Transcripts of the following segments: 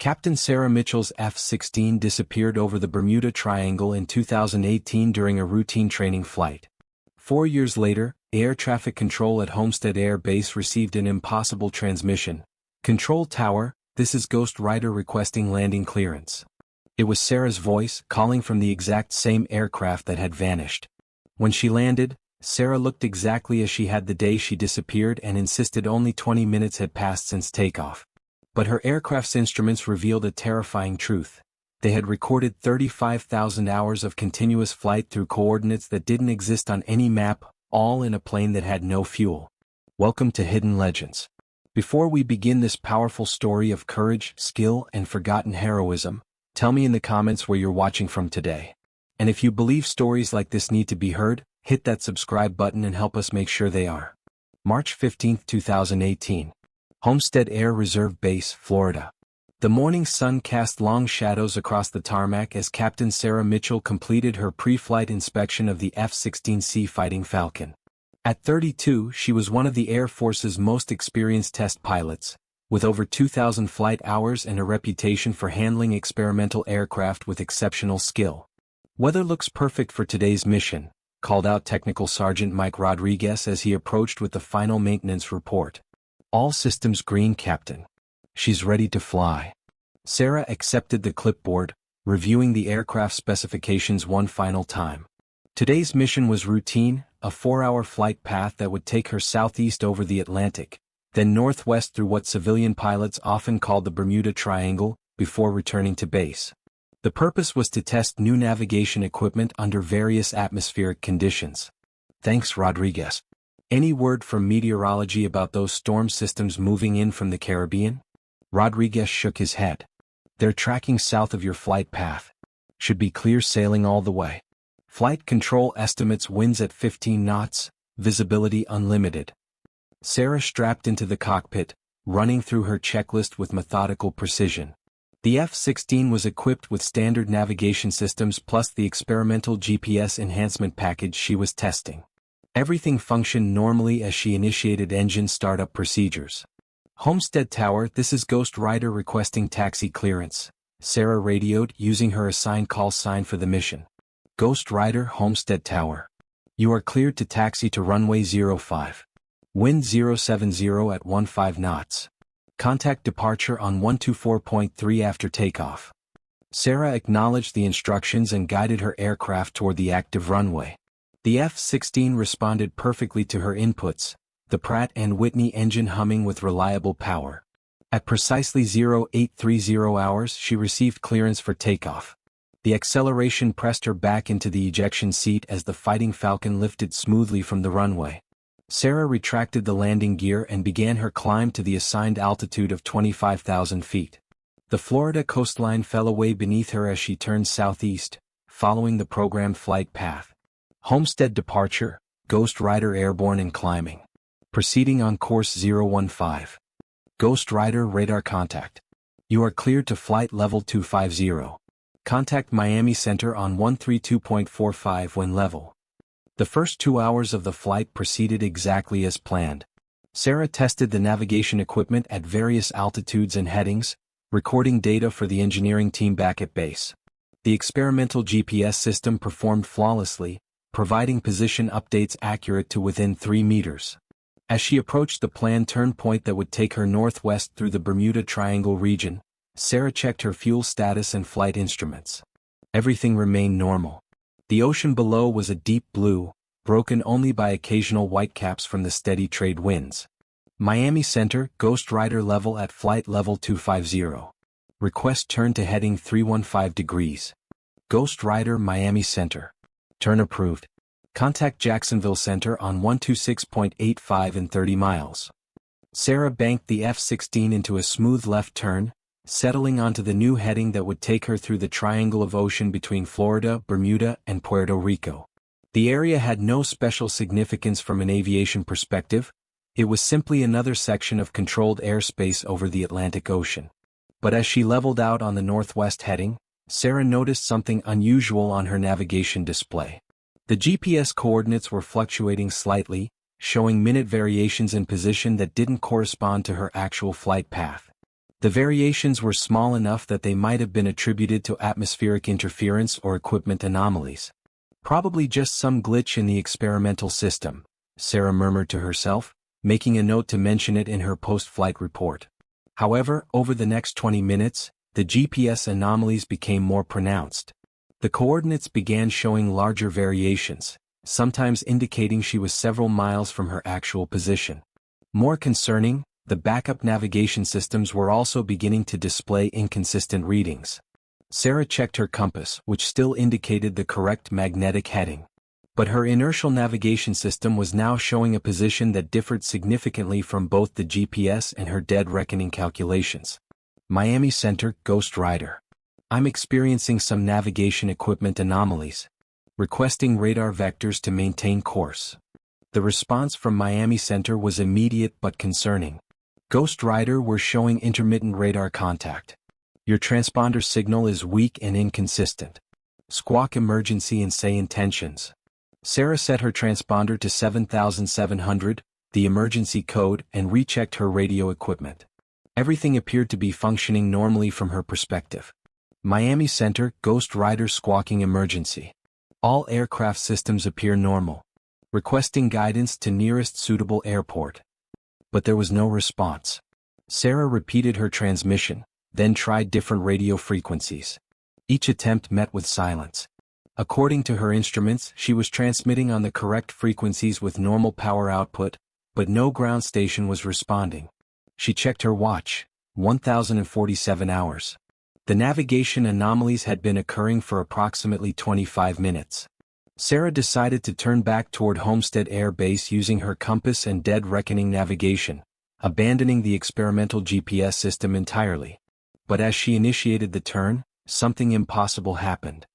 Captain Sarah Mitchell's F-16 disappeared over the Bermuda Triangle in 2018 during a routine training flight. 4 years later, Air Traffic Control at Homestead Air Base received an impossible transmission. "Control Tower, this is Ghost Rider requesting landing clearance." It was Sarah's voice calling from the exact same aircraft that had vanished. When she landed, Sarah looked exactly as she had the day she disappeared and insisted only 20 minutes had passed since takeoff. But her aircraft's instruments revealed a terrifying truth. They had recorded 35,000 hours of continuous flight through coordinates that didn't exist on any map, all in a plane that had no fuel. Welcome to Hidden Legends. Before we begin this powerful story of courage, skill, and forgotten heroism, tell me in the comments where you're watching from today. And if you believe stories like this need to be heard, hit that subscribe button and help us make sure they are. March 15, 2018. Homestead Air Reserve Base, Florida. The morning sun cast long shadows across the tarmac as Captain Sarah Mitchell completed her pre-flight inspection of the F-16 Fighting Falcon. At 32, she was one of the Air Force's most experienced test pilots, with over 2,000 flight hours and a reputation for handling experimental aircraft with exceptional skill. "Weather looks perfect for today's mission," called out Technical Sergeant Mike Rodriguez as he approached with the final maintenance report. "All systems green, Captain. She's ready to fly." Sarah accepted the clipboard, reviewing the aircraft specifications one final time. Today's mission was routine, a 4-hour flight path that would take her southeast over the Atlantic, then northwest through what civilian pilots often called the Bermuda Triangle, before returning to base. The purpose was to test new navigation equipment under various atmospheric conditions. "Thanks, Rodriguez. Any word from meteorology about those storm systems moving in from the Caribbean?" Rodriguez shook his head. "They're tracking south of your flight path. Should be clear sailing all the way. Flight control estimates winds at 15 knots, visibility unlimited." Sarah strapped into the cockpit, running through her checklist with methodical precision. The F-16 was equipped with standard navigation systems plus the experimental GPS enhancement package she was testing. Everything functioned normally as she initiated engine startup procedures. "Homestead Tower, this is Ghost Rider requesting taxi clearance," Sarah radioed using her assigned call sign for the mission. "Ghost Rider, Homestead Tower. You are cleared to taxi to runway 05. Wind 070 at 15 knots. Contact departure on 124.3 after takeoff." Sarah acknowledged the instructions and guided her aircraft toward the active runway. The F-16 responded perfectly to her inputs, the Pratt & Whitney engine humming with reliable power. At precisely 0830 hours she received clearance for takeoff. The acceleration pressed her back into the ejection seat as the Fighting Falcon lifted smoothly from the runway. Sarah retracted the landing gear and began her climb to the assigned altitude of 25,000 feet. The Florida coastline fell away beneath her as she turned southeast, following the programmed flight path. "Homestead departure, Ghost Rider airborne and climbing. Proceeding on course 015. Ghost Rider radar contact. You are cleared to flight level 250. Contact Miami Center on 132.45 when level." The first 2 hours of the flight proceeded exactly as planned. Sarah tested the navigation equipment at various altitudes and headings, recording data for the engineering team back at base. The experimental GPS system performed flawlessly, providing position updates accurate to within 3 meters. As she approached the planned turn point that would take her northwest through the Bermuda Triangle region, Sarah checked her fuel status and flight instruments. Everything remained normal. The ocean below was a deep blue, broken only by occasional whitecaps from the steady trade winds. "Miami Center, Ghost Rider level at flight level 250. Request turn to heading 315 degrees. Ghost Rider Miami Center. Turn approved. Contact Jacksonville Center on 126.85 in 30 miles." Sarah banked the F-16 into a smooth left turn, settling onto the new heading that would take her through the triangle of ocean between Florida, Bermuda, and Puerto Rico. The area had no special significance from an aviation perspective. It was simply another section of controlled airspace over the Atlantic Ocean. But as she leveled out on the northwest heading, Sarah noticed something unusual on her navigation display. The GPS coordinates were fluctuating slightly, showing minute variations in position that didn't correspond to her actual flight path. The variations were small enough that they might have been attributed to atmospheric interference or equipment anomalies. Probably just some glitch in the experimental system, Sarah murmured to herself, making a note to mention it in her post-flight report. However, over the next 20 minutes, the GPS anomalies became more pronounced. The coordinates began showing larger variations, sometimes indicating she was several miles from her actual position. More concerning, the backup navigation systems were also beginning to display inconsistent readings. Sarah checked her compass, which still indicated the correct magnetic heading. But her inertial navigation system was now showing a position that differed significantly from both the GPS and her dead reckoning calculations. Miami Center, Ghost Rider. I'm experiencing some navigation equipment anomalies. Requesting radar vectors to maintain course. The response from Miami Center was immediate but concerning. Ghost Rider, we're showing intermittent radar contact. Your transponder signal is weak and inconsistent. Squawk emergency and say intentions. Sarah set her transponder to 7700, the emergency code, and rechecked her radio equipment. Everything appeared to be functioning normally from her perspective. Miami Center, Ghost Rider, squawking emergency. All aircraft systems appear normal. Requesting guidance to nearest suitable airport. But there was no response. Sarah repeated her transmission, then tried different radio frequencies. Each attempt met with silence. According to her instruments, she was transmitting on the correct frequencies with normal power output, but no ground station was responding. She checked her watch, 1047 hours. The navigation anomalies had been occurring for approximately 25 minutes. Sarah decided to turn back toward Homestead Air Base using her compass and dead reckoning navigation, abandoning the experimental GPS system entirely. But as she initiated the turn, something impossible happened.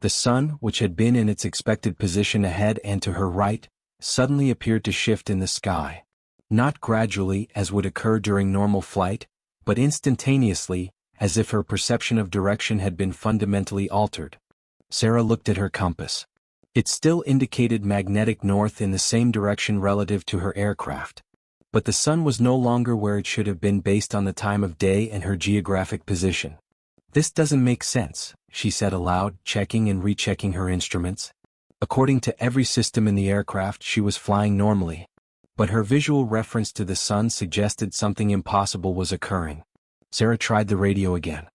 The sun, which had been in its expected position ahead and to her right, suddenly appeared to shift in the sky. Not gradually, as would occur during normal flight, but instantaneously, as if her perception of direction had been fundamentally altered. Sarah looked at her compass. It still indicated magnetic north in the same direction relative to her aircraft. But the sun was no longer where it should have been based on the time of day and her geographic position. This doesn't make sense, she said aloud, checking and rechecking her instruments. According to every system in the aircraft, she was flying normally. But her visual reference to the sun suggested something impossible was occurring. Sarah tried the radio again.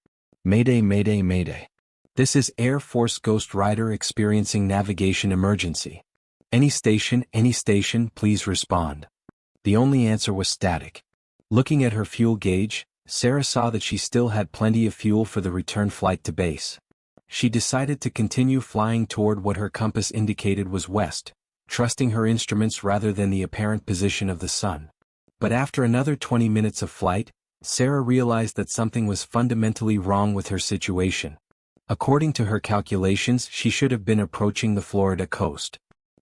Mayday, mayday, mayday. This is Air Force Ghost Rider experiencing navigation emergency. Any station, please respond. The only answer was static. Looking at her fuel gauge, Sarah saw that she still had plenty of fuel for the return flight to base. She decided to continue flying toward what her compass indicated was west, trusting her instruments rather than the apparent position of the sun. But after another 20 minutes of flight, Sarah realized that something was fundamentally wrong with her situation. According to her calculations, she should have been approaching the Florida coast.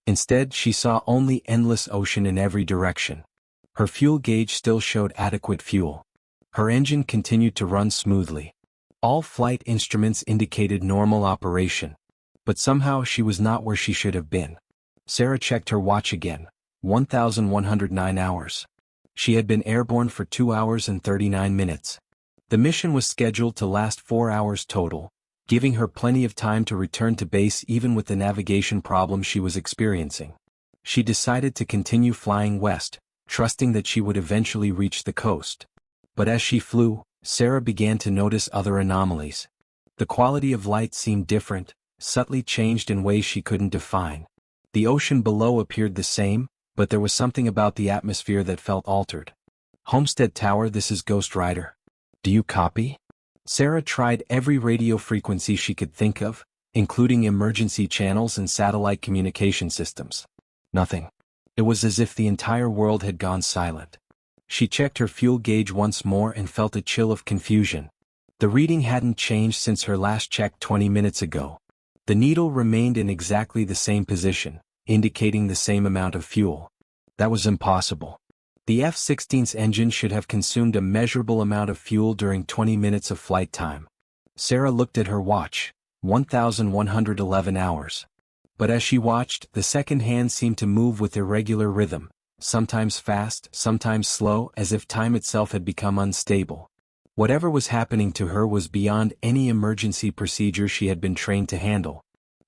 Instead, she saw only endless ocean in every direction. Her fuel gauge still showed adequate fuel. Her engine continued to run smoothly. All flight instruments indicated normal operation. But somehow she was not where she should have been. Sarah checked her watch again, 1109 hours. She had been airborne for 2 hours and 39 minutes. The mission was scheduled to last 4 hours total, giving her plenty of time to return to base even with the navigation problems she was experiencing. She decided to continue flying west, trusting that she would eventually reach the coast. But as she flew, Sarah began to notice other anomalies. The quality of light seemed different, subtly changed in ways she couldn't define. The ocean below appeared the same, but there was something about the atmosphere that felt altered. Homestead Tower, this is Ghost Rider. Do you copy? Sarah tried every radio frequency she could think of, including emergency channels and satellite communication systems. Nothing. It was as if the entire world had gone silent. She checked her fuel gauge once more and felt a chill of confusion. The reading hadn't changed since her last check 20 minutes ago. The needle remained in exactly the same position, indicating the same amount of fuel. That was impossible. The F-16's engine should have consumed a measurable amount of fuel during 20 minutes of flight time. Sarah looked at her watch, 1111 hours. But as she watched, the second hand seemed to move with irregular rhythm, sometimes fast, sometimes slow, as if time itself had become unstable. Whatever was happening to her was beyond any emergency procedure she had been trained to handle.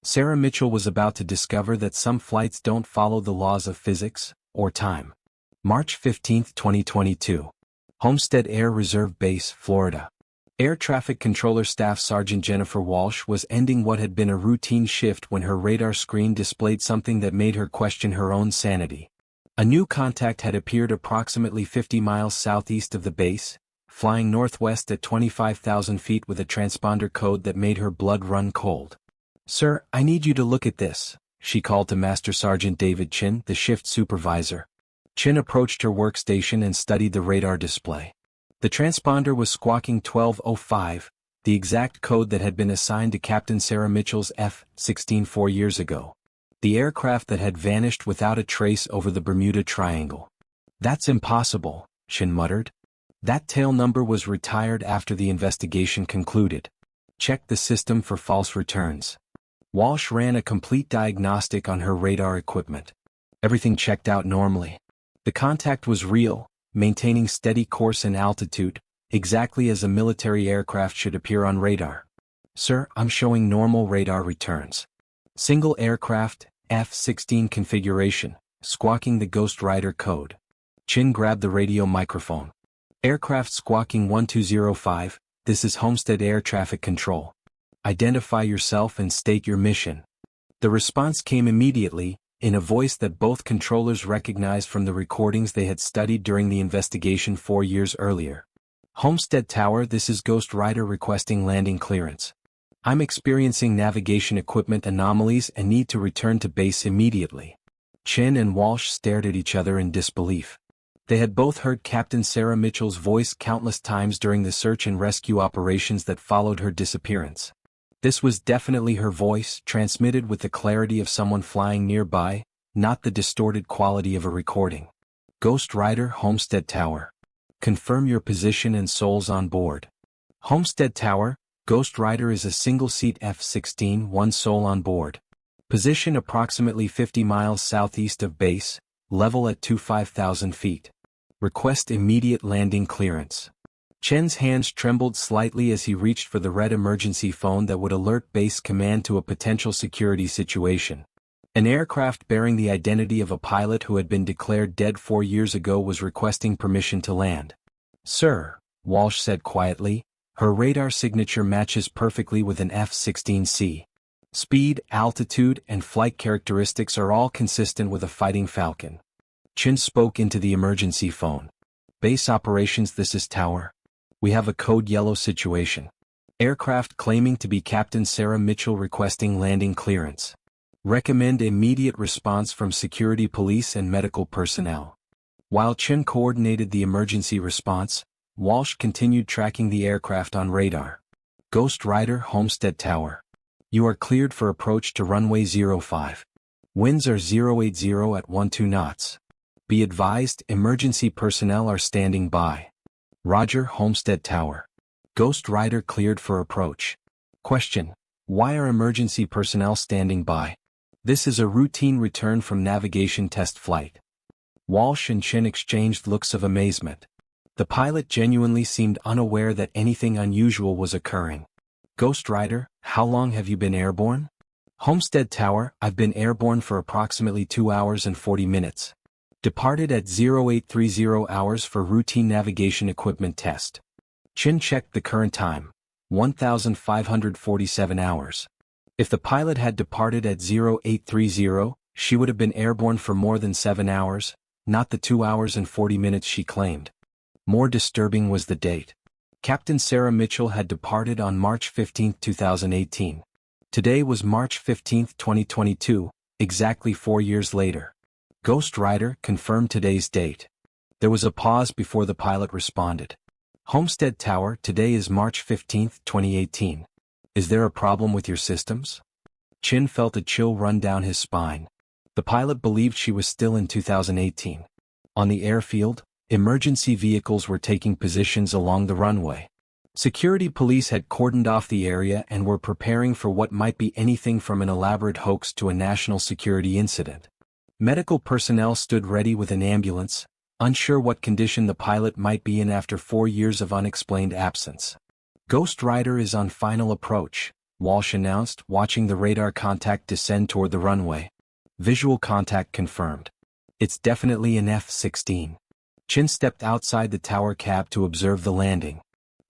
Sarah Mitchell was about to discover that some flights don't follow the laws of physics or time. March 15, 2022. Homestead Air Reserve Base, Florida. Air Traffic Controller Staff Sergeant Jennifer Walsh was ending what had been a routine shift when her radar screen displayed something that made her question her own sanity. A new contact had appeared approximately 50 miles southeast of the base, flying northwest at 25,000 feet with a transponder code that made her blood run cold. "Sir, I need you to look at this," she called to Master Sergeant David Chin, the shift supervisor. Chin approached her workstation and studied the radar display. The transponder was squawking 1205, the exact code that had been assigned to Captain Sarah Mitchell's F-16 4 years ago. The aircraft that had vanished without a trace over the Bermuda Triangle. "That's impossible," Chin muttered. "That tail number was retired after the investigation concluded. Check the system for false returns." Walsh ran a complete diagnostic on her radar equipment. Everything checked out normally. The contact was real, maintaining steady course and altitude, exactly as a military aircraft should appear on radar. "Sir, I'm showing normal radar returns. Single aircraft, F-16 configuration, squawking the Ghost Rider code." Chin grabbed the radio microphone. "Aircraft squawking 1205, this is Homestead Air Traffic Control. Identify yourself and state your mission." The response came immediately, in a voice that both controllers recognized from the recordings they had studied during the investigation 4 years earlier. "Homestead Tower, this is Ghost Rider requesting landing clearance. I'm experiencing navigation equipment anomalies and need to return to base immediately." Chin and Walsh stared at each other in disbelief. They had both heard Captain Sarah Mitchell's voice countless times during the search and rescue operations that followed her disappearance. This was definitely her voice, transmitted with the clarity of someone flying nearby, not the distorted quality of a recording. "Ghost Rider, Homestead Tower. Confirm your position and souls on board." "Homestead Tower, Ghost Rider is a single-seat F-16, one soul on board. Position approximately 50 miles southeast of base, level at 25,000 feet. Request immediate landing clearance." Chen's hands trembled slightly as he reached for the red emergency phone that would alert base command to a potential security situation. An aircraft bearing the identity of a pilot who had been declared dead 4 years ago was requesting permission to land. "Sir," Walsh said quietly, her radar signature matches perfectly with an F-16C. Speed, altitude, and flight characteristics are all consistent with a Fighting Falcon. Chin spoke into the emergency phone. "Base operations, this is Tower. We have a code yellow situation. Aircraft claiming to be Captain Sarah Mitchell requesting landing clearance. Recommend immediate response from security police and medical personnel." While Chin coordinated the emergency response, Walsh continued tracking the aircraft on radar. "Ghost Rider, Homestead Tower. You are cleared for approach to runway 05. Winds are 080 at 12 knots. Be advised, emergency personnel are standing by. Roger, Homestead Tower. Ghost Rider cleared for approach." Question: why are emergency personnel standing by? "This is a routine return from navigation test flight." Walsh and Chin exchanged looks of amazement. The pilot genuinely seemed unaware that anything unusual was occurring. "Ghost Rider, how long have you been airborne?" "Homestead Tower, I've been airborne for approximately 2 hours and 40 minutes. Departed at 0830 hours for routine navigation equipment test." Chin checked the current time, 1547 hours. If the pilot had departed at 0830, she would have been airborne for more than 7 hours, not the 2 hours and 40 minutes she claimed. More disturbing was the date. Captain Sarah Mitchell had departed on March 15, 2018. Today was March 15, 2022, exactly 4 years later. "Ghost Rider, confirm today's date." There was a pause before the pilot responded. "Homestead Tower, today is March 15, 2018. Is there a problem with your systems?" Chin felt a chill run down his spine. The pilot believed she was still in 2018. On the airfield, emergency vehicles were taking positions along the runway. Security police had cordoned off the area and were preparing for what might be anything from an elaborate hoax to a national security incident. Medical personnel stood ready with an ambulance, unsure what condition the pilot might be in after 4 years of unexplained absence. Ghost Rider is on final approach, Walsh announced, watching the radar contact descend toward the runway. Visual contact confirmed. It's definitely an F-16. Chin stepped outside the tower cab to observe the landing.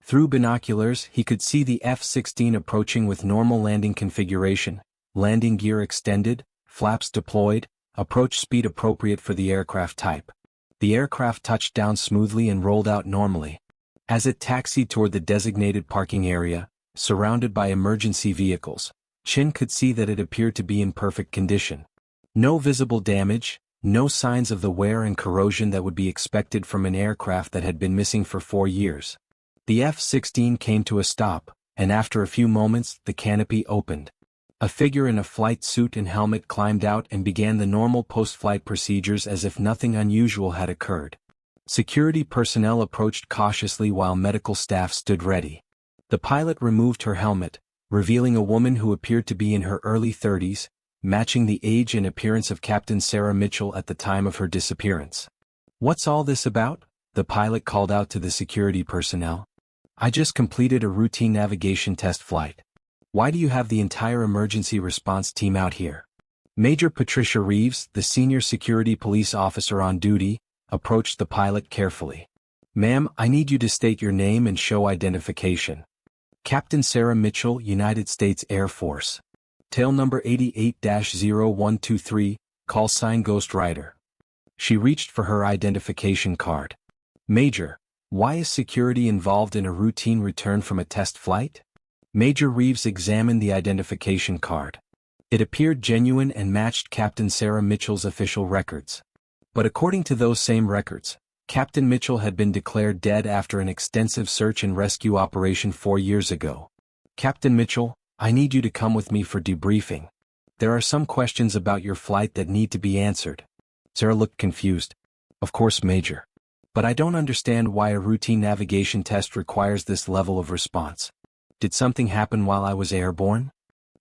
Through binoculars, he could see the F-16 approaching with normal landing configuration, landing gear extended, flaps deployed, approach speed appropriate for the aircraft type. The aircraft touched down smoothly and rolled out normally. As it taxied toward the designated parking area, surrounded by emergency vehicles, Chin could see that it appeared to be in perfect condition. No visible damage, no signs of the wear and corrosion that would be expected from an aircraft that had been missing for 4 years. The F-16 came to a stop, and after a few moments, the canopy opened. A figure in a flight suit and helmet climbed out and began the normal post-flight procedures as if nothing unusual had occurred. Security personnel approached cautiously while medical staff stood ready. The pilot removed her helmet, revealing a woman who appeared to be in her early 30s, matching the age and appearance of Captain Sarah Mitchell at the time of her disappearance. "What's all this about?" the pilot called out to the security personnel. "I just completed a routine navigation test flight. Why do you have the entire emergency response team out here?" Major Patricia Reeves, the senior security police officer on duty, approached the pilot carefully. "Ma'am, I need you to state your name and show identification." "Captain Sarah Mitchell, United States Air Force. Tail number 88-0123, call sign Ghost Rider." She reached for her identification card. "Major, why is security involved in a routine return from a test flight?" Major Reeves examined the identification card. It appeared genuine and matched Captain Sarah Mitchell's official records. But according to those same records, Captain Mitchell had been declared dead after an extensive search and rescue operation 4 years ago. "Captain Mitchell, I need you to come with me for debriefing. There are some questions about your flight that need to be answered." Sarah looked confused. "Of course, Major. But I don't understand why a routine navigation test requires this level of response. Did something happen while I was airborne?"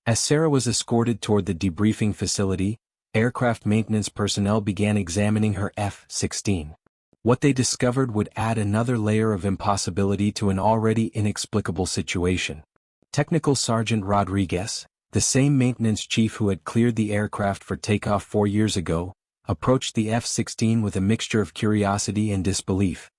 As Sarah was escorted toward the debriefing facility, aircraft maintenance personnel began examining her F-16. What they discovered would add another layer of impossibility to an already inexplicable situation. Technical Sergeant Rodriguez, the same maintenance chief who had cleared the aircraft for takeoff 4 years ago, approached the F-16 with a mixture of curiosity and disbelief.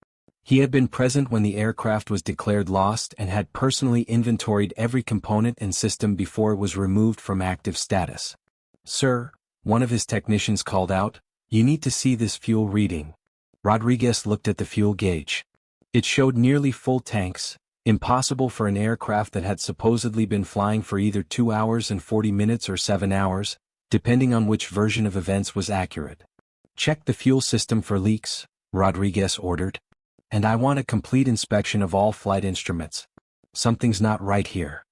He had been present when the aircraft was declared lost and had personally inventoried every component and system before it was removed from active status. "Sir," one of his technicians called out, "you need to see this fuel reading." Rodriguez looked at the fuel gauge. It showed nearly full tanks, impossible for an aircraft that had supposedly been flying for either 2 hours and 40 minutes or 7 hours, depending on which version of events was accurate. "Check the fuel system for leaks," Rodriguez ordered. "And I want a complete inspection of all flight instruments. Something's not right here."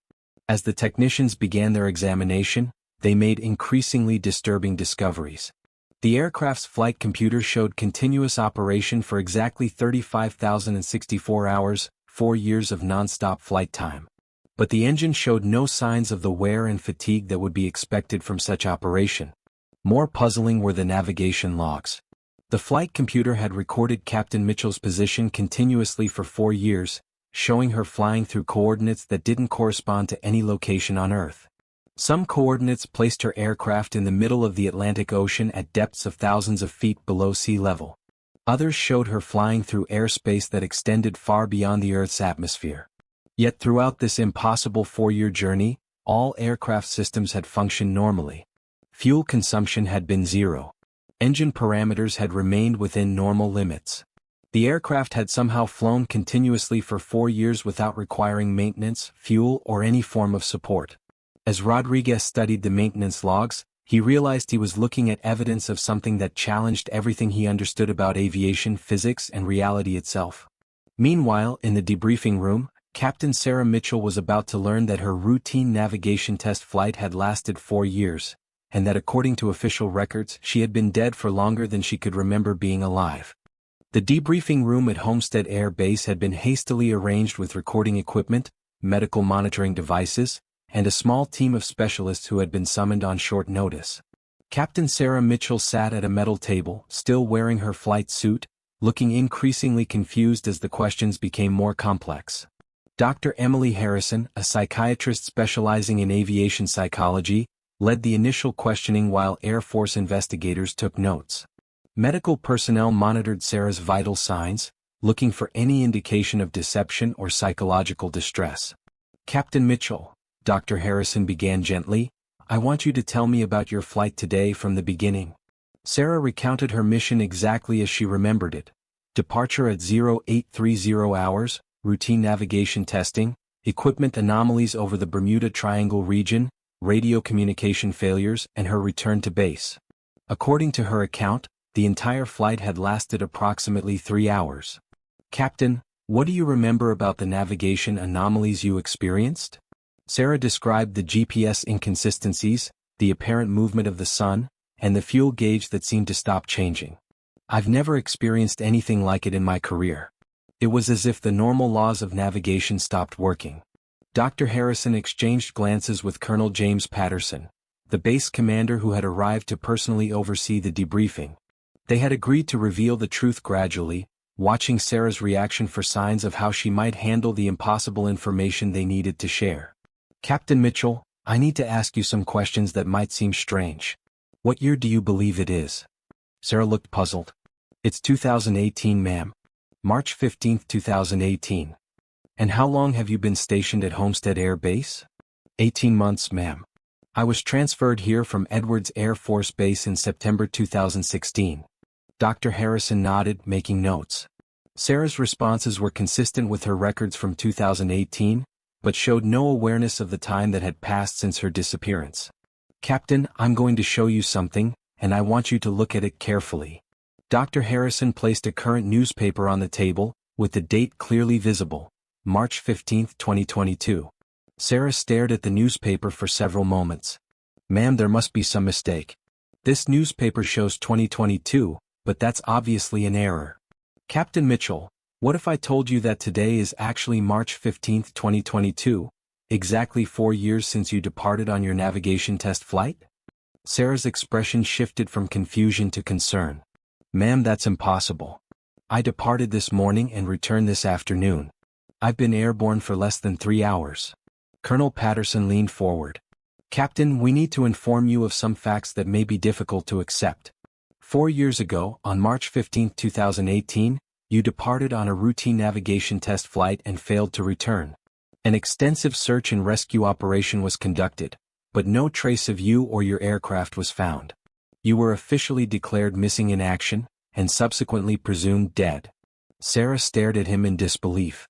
As the technicians began their examination, they made increasingly disturbing discoveries. The aircraft's flight computer showed continuous operation for exactly 35,064 hours, 4 years of non-stop flight time. But the engine showed no signs of the wear and fatigue that would be expected from such operation. More puzzling were the navigation logs. The flight computer had recorded Captain Mitchell's position continuously for 4 years, showing her flying through coordinates that didn't correspond to any location on Earth. Some coordinates placed her aircraft in the middle of the Atlantic Ocean at depths of thousands of feet below sea level. Others showed her flying through airspace that extended far beyond the Earth's atmosphere. Yet throughout this impossible 4-year journey, all aircraft systems had functioned normally. Fuel consumption had been zero. Engine parameters had remained within normal limits. The aircraft had somehow flown continuously for 4 years without requiring maintenance, fuel, or any form of support. As Rodriguez studied the maintenance logs, he realized he was looking at evidence of something that challenged everything he understood about aviation physics and reality itself. Meanwhile, in the debriefing room, Captain Sarah Mitchell was about to learn that her routine navigation test flight had lasted 4 years, and that according to official records, she had been dead for longer than she could remember being alive. The debriefing room at Homestead Air Base had been hastily arranged with recording equipment, medical monitoring devices, and a small team of specialists who had been summoned on short notice. Captain Sarah Mitchell sat at a metal table, still wearing her flight suit, looking increasingly confused as the questions became more complex. Dr. Emily Harrison, a psychiatrist specializing in aviation psychology, led the initial questioning while Air Force investigators took notes. Medical personnel monitored Sarah's vital signs, looking for any indication of deception or psychological distress. "Captain Mitchell," Dr. Harrison began gently, "I want you to tell me about your flight today from the beginning." Sarah recounted her mission exactly as she remembered it. Departure at 0830 hours, routine navigation testing, equipment anomalies over the Bermuda Triangle region, radio communication failures, and her return to base. According to her account, the entire flight had lasted approximately 3 hours. "Captain, what do you remember about the navigation anomalies you experienced?" Sarah described the GPS inconsistencies, the apparent movement of the sun, and the fuel gauge that seemed to stop changing. "I've never experienced anything like it in my career. It was as if the normal laws of navigation stopped working." Dr. Harrison exchanged glances with Colonel James Patterson, the base commander who had arrived to personally oversee the debriefing. They had agreed to reveal the truth gradually, watching Sarah's reaction for signs of how she might handle the impossible information they needed to share. "Captain Mitchell, I need to ask you some questions that might seem strange. What year do you believe it is?" Sarah looked puzzled. "It's 2018, ma'am. March 15, 2018. "And how long have you been stationed at Homestead Air Base?" 18 months, ma'am. "I was transferred here from Edwards Air Force Base in September 2016. Dr. Harrison nodded, making notes. Sarah's responses were consistent with her records from 2018, but showed no awareness of the time that had passed since her disappearance. "Captain, I'm going to show you something, and I want you to look at it carefully." Dr. Harrison placed a current newspaper on the table, with the date clearly visible, March 15, 2022. Sarah stared at the newspaper for several moments. "Ma'am, there must be some mistake. This newspaper shows 2022, but that's obviously an error." "Captain Mitchell, what if I told you that today is actually March 15, 2022, exactly 4 years since you departed on your navigation test flight?" Sarah's expression shifted from confusion to concern. "Ma'am, that's impossible. I departed this morning and returned this afternoon. I've been airborne for less than 3 hours." Colonel Patterson leaned forward. "Captain, we need to inform you of some facts that may be difficult to accept. 4 years ago, on March 15, 2018, you departed on a routine navigation test flight and failed to return. An extensive search and rescue operation was conducted, but no trace of you or your aircraft was found. You were officially declared missing in action, and subsequently presumed dead." Sarah stared at him in disbelief.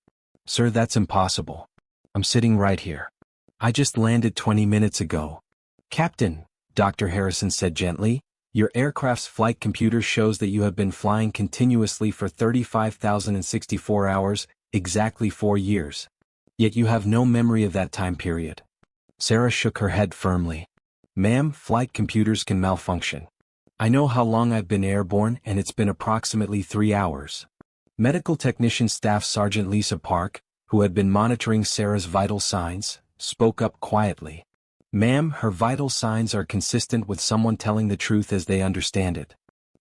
"Sir, that's impossible. I'm sitting right here. I just landed 20 minutes ago." "Captain," Dr. Harrison said gently, "your aircraft's flight computer shows that you have been flying continuously for 35,064 hours, exactly 4 years. Yet you have no memory of that time period." Sarah shook her head firmly. "Ma'am, flight computers can malfunction. I know how long I've been airborne, and it's been approximately 3 hours." Medical Technician Staff Sergeant Lisa Park, who had been monitoring Sarah's vital signs, spoke up quietly. "Ma'am, her vital signs are consistent with someone telling the truth as they understand it.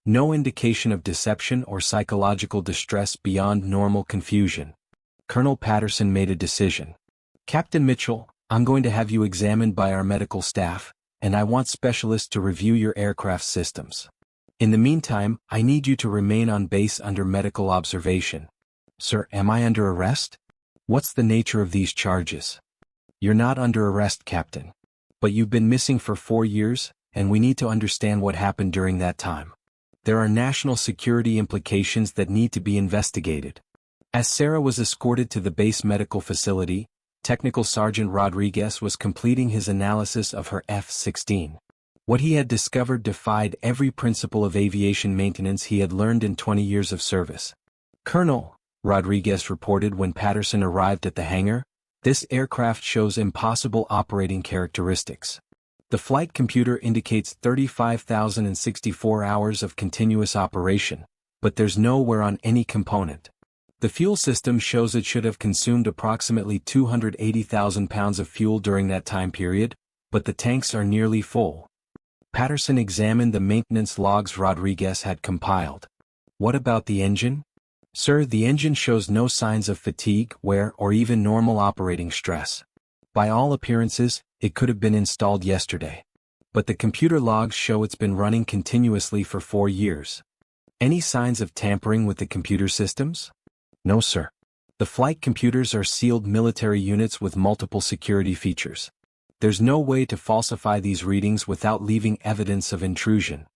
No indication of deception or psychological distress beyond normal confusion." Colonel Patterson made a decision. "Captain Mitchell, I'm going to have you examined by our medical staff, and I want specialists to review your aircraft systems. In the meantime, I need you to remain on base under medical observation." "Sir, am I under arrest? What's the nature of these charges?" "You're not under arrest, Captain. But you've been missing for 4 years, and we need to understand what happened during that time. There are national security implications that need to be investigated." As Sarah was escorted to the base medical facility, Technical Sergeant Rodriguez was completing his analysis of her F-16. What he had discovered defied every principle of aviation maintenance he had learned in 20 years of service. "Colonel," Rodriguez reported when Patterson arrived at the hangar, "this aircraft shows impossible operating characteristics. The flight computer indicates 35,064 hours of continuous operation, but there's no wear on any component. The fuel system shows it should have consumed approximately 280,000 pounds of fuel during that time period, but the tanks are nearly full." Patterson examined the maintenance logs Rodriguez had compiled. What about the engine? Sir, the engine shows no signs of fatigue, wear, or even normal operating stress. By all appearances, it could have been installed yesterday. But the computer logs show it's been running continuously for 4 years. Any signs of tampering with the computer systems? No, sir. The flight computers are sealed military units with multiple security features. There's no way to falsify these readings without leaving evidence of intrusion.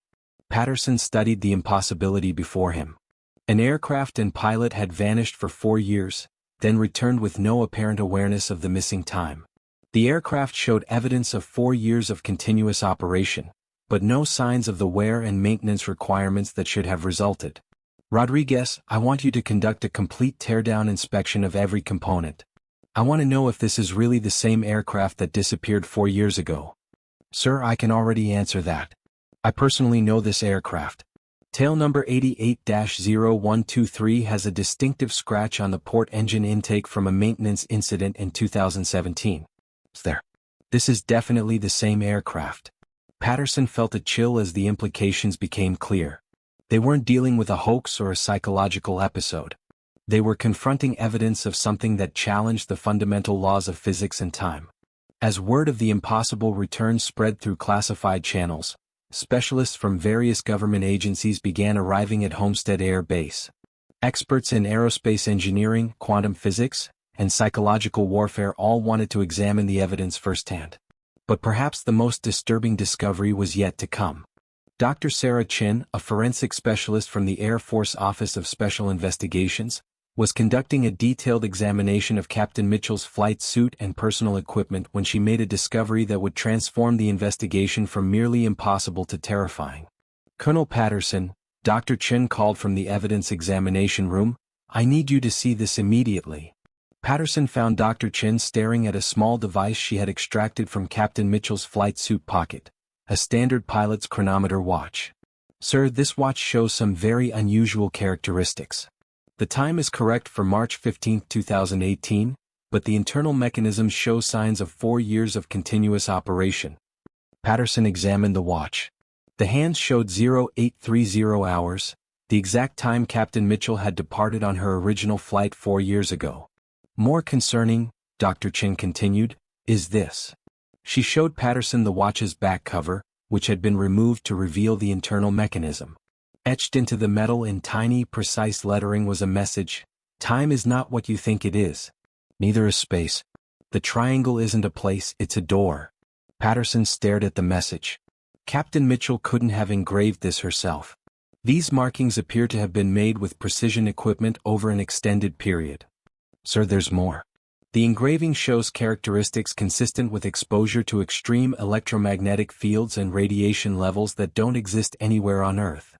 Patterson studied the impossibility before him. An aircraft and pilot had vanished for 4 years, then returned with no apparent awareness of the missing time. The aircraft showed evidence of 4 years of continuous operation, but no signs of the wear and maintenance requirements that should have resulted. Rodriguez, I want you to conduct a complete teardown inspection of every component. I want to know if this is really the same aircraft that disappeared 4 years ago. Sir, I can already answer that. I personally know this aircraft. Tail number 88-0123 has a distinctive scratch on the port engine intake from a maintenance incident in 2017. This is definitely the same aircraft. Patterson felt a chill as the implications became clear. They weren't dealing with a hoax or a psychological episode. They were confronting evidence of something that challenged the fundamental laws of physics and time. As word of the impossible return spread through classified channels, specialists from various government agencies began arriving at Homestead Air Base. Experts in aerospace engineering, quantum physics, and psychological warfare all wanted to examine the evidence firsthand. But perhaps the most disturbing discovery was yet to come. Dr. Sarah Chin, a forensic specialist from the Air Force Office of Special Investigations, was conducting a detailed examination of Captain Mitchell's flight suit and personal equipment when she made a discovery that would transform the investigation from merely impossible to terrifying. Colonel Patterson, Dr. Chin called from the evidence examination room, "I need you to see this immediately." Patterson found Dr. Chin staring at a small device she had extracted from Captain Mitchell's flight suit pocket, a standard pilot's chronometer watch. "Sir, this watch shows some very unusual characteristics. The time is correct for March 15, 2018, but the internal mechanism shows signs of 4 years of continuous operation." Patterson examined the watch. The hands showed 0830 hours, the exact time Captain Mitchell had departed on her original flight 4 years ago. "More concerning," Dr. Chin continued, "is this." She showed Patterson the watch's back cover, which had been removed to reveal the internal mechanism. Etched into the metal in tiny, precise lettering was a message: "Time is not what you think it is. Neither is space. The triangle isn't a place, it's a door." Patterson stared at the message. Captain Mitchell couldn't have engraved this herself. These markings appear to have been made with precision equipment over an extended period. "Sir, there's more. The engraving shows characteristics consistent with exposure to extreme electromagnetic fields and radiation levels that don't exist anywhere on Earth."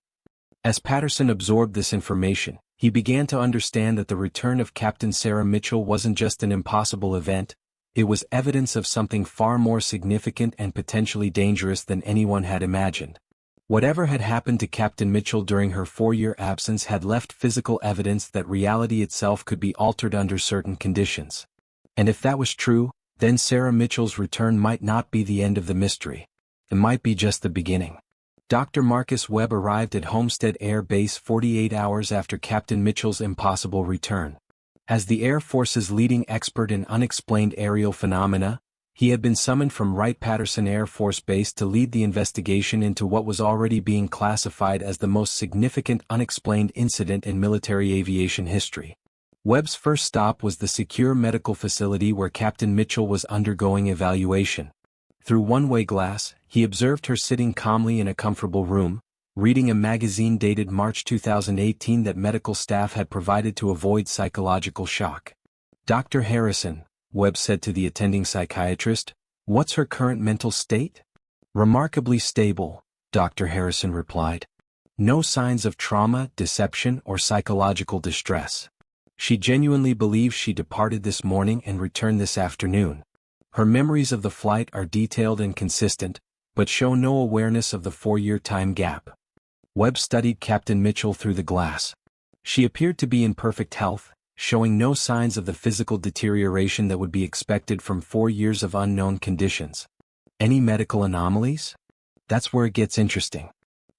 As Patterson absorbed this information, he began to understand that the return of Captain Sarah Mitchell wasn't just an impossible event, it was evidence of something far more significant and potentially dangerous than anyone had imagined. Whatever had happened to Captain Mitchell during her 4-year absence had left physical evidence that reality itself could be altered under certain conditions. And if that was true, then Sarah Mitchell's return might not be the end of the mystery. It might be just the beginning. Dr. Marcus Webb arrived at Homestead Air Base 48 hours after Captain Mitchell's impossible return. As the Air Force's leading expert in unexplained aerial phenomena, he had been summoned from Wright-Patterson Air Force Base to lead the investigation into what was already being classified as the most significant unexplained incident in military aviation history. Webb's first stop was the secure medical facility where Captain Mitchell was undergoing evaluation. Through one-way glass, he observed her sitting calmly in a comfortable room, reading a magazine dated March 2018 that medical staff had provided to avoid psychological shock. "Dr. Harrison," Webb said to the attending psychiatrist, "what's her current mental state?" "Remarkably stable," Dr. Harrison replied. "No signs of trauma, deception, or psychological distress. She genuinely believes she departed this morning and returned this afternoon. Her memories of the flight are detailed and consistent, but show no awareness of the 4-year time gap." Webb studied Captain Mitchell through the glass. She appeared to be in perfect health, showing no signs of the physical deterioration that would be expected from 4 years of unknown conditions. Any medical anomalies? That's where it gets interesting.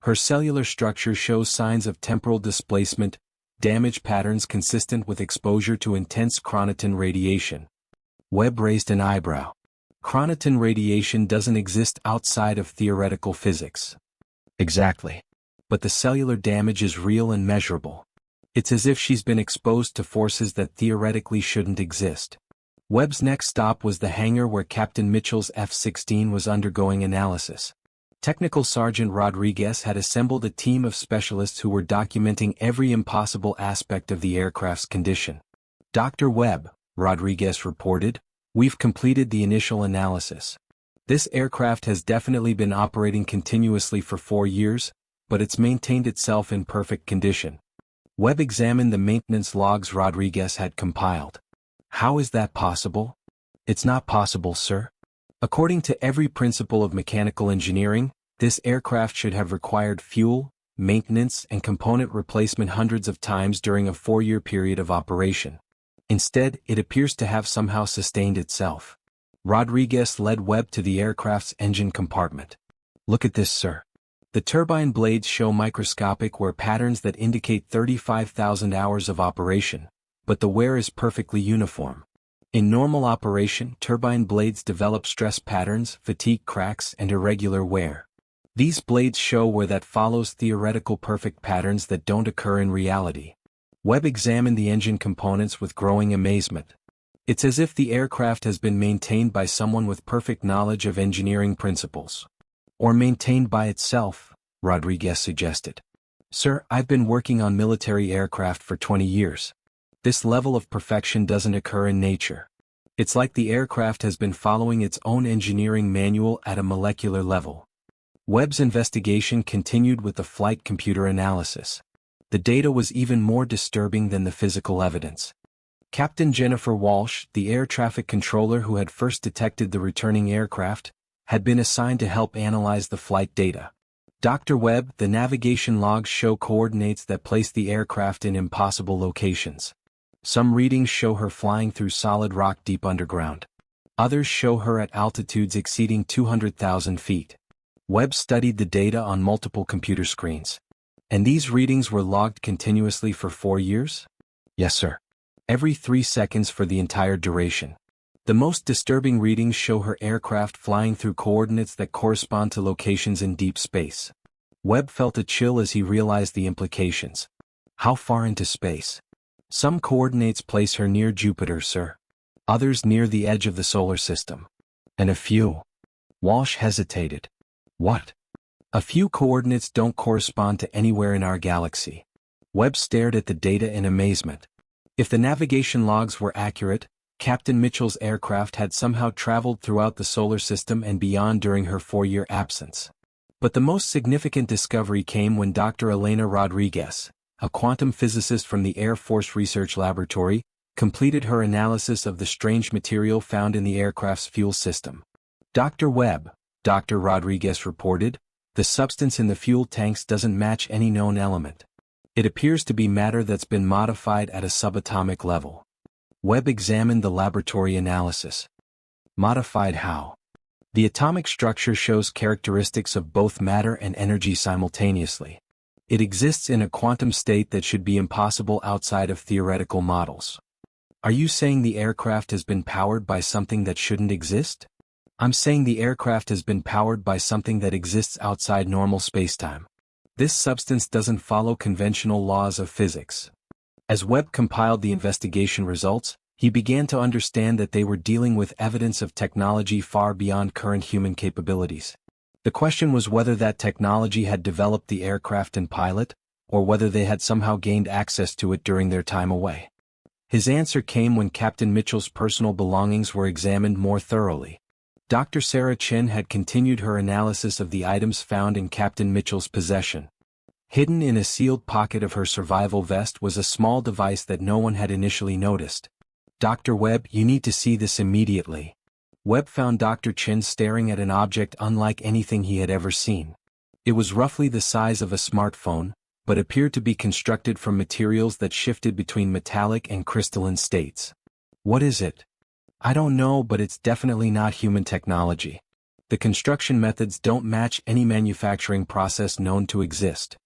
Her cellular structure shows signs of temporal displacement, damage patterns consistent with exposure to intense chronoton radiation. Webb raised an eyebrow. Chronoton radiation doesn't exist outside of theoretical physics. Exactly. But the cellular damage is real and measurable. It's as if she's been exposed to forces that theoretically shouldn't exist. Webb's next stop was the hangar where Captain Mitchell's F-16 was undergoing analysis. Technical Sergeant Rodriguez had assembled a team of specialists who were documenting every impossible aspect of the aircraft's condition. "Dr. Webb," Rodriguez reported, "we've completed the initial analysis. This aircraft has definitely been operating continuously for 4 years, but it's maintained itself in perfect condition." Webb examined the maintenance logs Rodriguez had compiled. "How is that possible?" "It's not possible, sir. According to every principle of mechanical engineering, this aircraft should have required fuel, maintenance, and component replacement hundreds of times during a 4-year period of operation. Instead, it appears to have somehow sustained itself." Rodriguez led Webb to the aircraft's engine compartment. "Look at this, sir. The turbine blades show microscopic wear patterns that indicate 35,000 hours of operation, but the wear is perfectly uniform. In normal operation, turbine blades develop stress patterns, fatigue cracks, and irregular wear. These blades show wear that follows theoretical perfect patterns that don't occur in reality." Webb examined the engine components with growing amazement. "It's as if the aircraft has been maintained by someone with perfect knowledge of engineering principles." "Or maintained by itself," Rodriguez suggested. "Sir, I've been working on military aircraft for 20 years. This level of perfection doesn't occur in nature. It's like the aircraft has been following its own engineering manual at a molecular level." Webb's investigation continued with the flight computer analysis. The data was even more disturbing than the physical evidence. Captain Jennifer Walsh, the air traffic controller who had first detected the returning aircraft, had been assigned to help analyze the flight data. "Dr. Webb, the navigation logs show coordinates that place the aircraft in impossible locations. Some readings show her flying through solid rock deep underground. Others show her at altitudes exceeding 200,000 feet. Webb studied the data on multiple computer screens. "And these readings were logged continuously for 4 years?" "Yes, sir. Every 3 seconds for the entire duration. The most disturbing readings show her aircraft flying through coordinates that correspond to locations in deep space." Webb felt a chill as he realized the implications. "How far into space?" "Some coordinates place her near Jupiter, sir. Others near the edge of the solar system. And a few." Walsh hesitated. "What?" "A few coordinates don't correspond to anywhere in our galaxy." Webb stared at the data in amazement. If the navigation logs were accurate, Captain Mitchell's aircraft had somehow traveled throughout the solar system and beyond during her 4-year absence. But the most significant discovery came when Dr. Elena Rodriguez, a quantum physicist from the Air Force Research Laboratory, completed her analysis of the strange material found in the aircraft's fuel system. "Dr. Webb," Dr. Rodriguez reported, "the substance in the fuel tanks doesn't match any known element. It appears to be matter that's been modified at a subatomic level." Webb examined the laboratory analysis. "Modified how?" "The atomic structure shows characteristics of both matter and energy simultaneously. It exists in a quantum state that should be impossible outside of theoretical models." "Are you saying the aircraft has been powered by something that shouldn't exist?" "I'm saying the aircraft has been powered by something that exists outside normal spacetime. This substance doesn't follow conventional laws of physics." As Webb compiled the investigation results, he began to understand that they were dealing with evidence of technology far beyond current human capabilities. The question was whether that technology had developed the aircraft and pilot, or whether they had somehow gained access to it during their time away. His answer came when Captain Mitchell's personal belongings were examined more thoroughly. Dr. Sarah Chin had continued her analysis of the items found in Captain Mitchell's possession. Hidden in a sealed pocket of her survival vest was a small device that no one had initially noticed. "Dr. Webb, you need to see this immediately." Webb found Dr. Chin staring at an object unlike anything he had ever seen. It was roughly the size of a smartphone, but appeared to be constructed from materials that shifted between metallic and crystalline states. "What is it?" "I don't know, but it's definitely not human technology." The construction methods don't match any manufacturing process known to exist.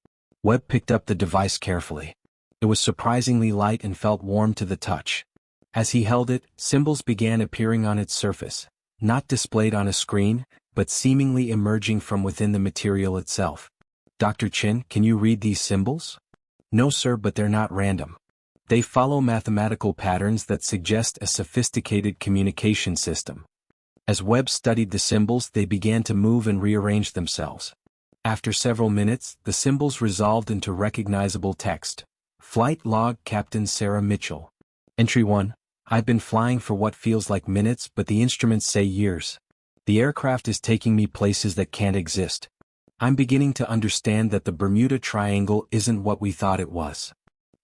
Webb picked up the device carefully. It was surprisingly light and felt warm to the touch. As he held it, symbols began appearing on its surface, not displayed on a screen, but seemingly emerging from within the material itself. Dr. Chin, can you read these symbols? No sir, but they're not random. They follow mathematical patterns that suggest a sophisticated communication system. As Webb studied the symbols, they began to move and rearrange themselves. After several minutes, the symbols resolved into recognizable text. Flight log, Captain Sarah Mitchell. Entry 1. I've been flying for what feels like minutes, but the instruments say years. The aircraft is taking me places that can't exist. I'm beginning to understand that the Bermuda Triangle isn't what we thought it was.